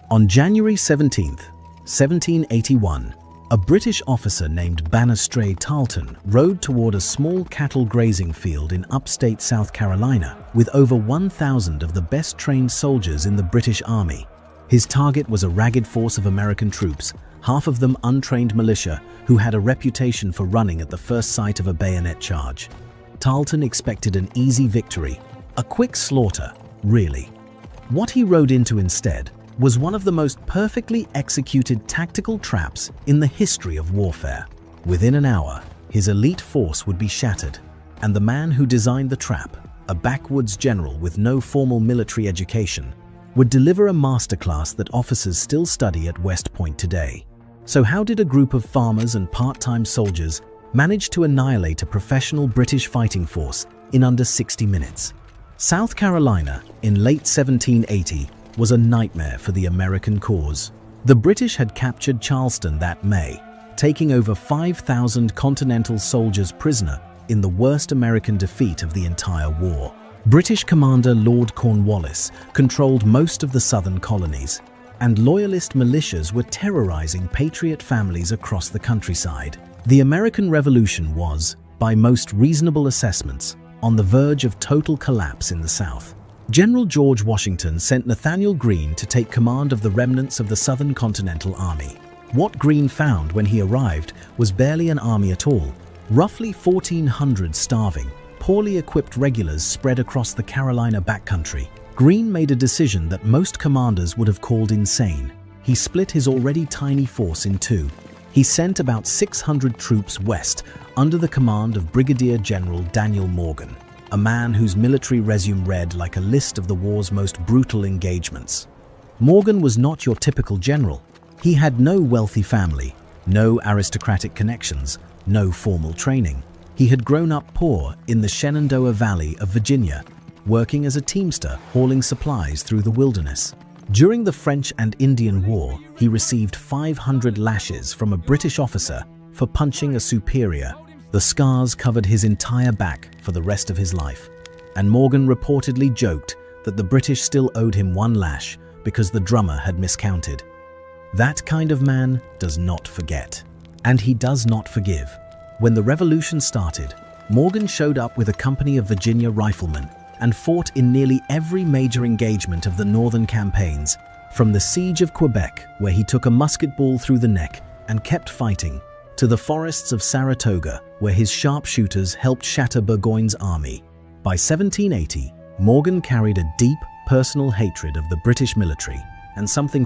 On January 17, 1781, a British officer named Banastre Tarleton rode toward a small cattle grazing field in upstate South Carolina with over 1,000 of the best-trained soldiers in the British Army. His target was a ragged force of American troops, half of them untrained militia who had a reputation for running at the first sight of a bayonet charge. Tarleton expected an easy victory, a quick slaughter, really. What he rode into instead was one of the most perfectly executed tactical traps in the history of warfare. Within an hour, his elite force would be shattered, and the man who designed the trap, a backwoods general with no formal military education, would deliver a masterclass that officers still study at West Point today. So how did a group of farmers and part-time soldiers manage to annihilate a professional British fighting force in under 60 minutes? South Carolina, in late 1780, was a nightmare for the American cause. The British had captured Charleston that May, taking over 5,000 Continental soldiers prisoner in the worst American defeat of the entire war. British commander Lord Cornwallis controlled most of the southern colonies, and loyalist militias were terrorizing patriot families across the countryside. The American Revolution was, by most reasonable assessments, on the verge of total collapse in the South. General George Washington sent Nathanael Greene to take command of the remnants of the Southern Continental Army. What Greene found when he arrived was barely an army at all, roughly 1,400 starving, poorly equipped regulars spread across the Carolina backcountry. Greene made a decision that most commanders would have called insane. He split his already tiny force in two. He sent about 600 troops west under the command of Brigadier General Daniel Morgan, a man whose military resume read like a list of the war's most brutal engagements. Morgan was not your typical general. He had no wealthy family, no aristocratic connections, no formal training. He had grown up poor in the Shenandoah Valley of Virginia, working as a teamster hauling supplies through the wilderness. During the French and Indian War, he received 500 lashes from a British officer for punching a superior. The scars covered his entire back for the rest of his life, and Morgan reportedly joked that the British still owed him one lash because the drummer had miscounted. That kind of man does not forget, and he does not forgive. When the revolution started, Morgan showed up with a company of Virginia riflemen and fought in nearly every major engagement of the northern campaigns, from the Siege of Quebec, where he took a musket ball through the neck and kept fighting, to the forests of Saratoga, where his sharpshooters helped shatter Burgoyne's army. By 1780, Morgan carried a deep, personal hatred of the British military and something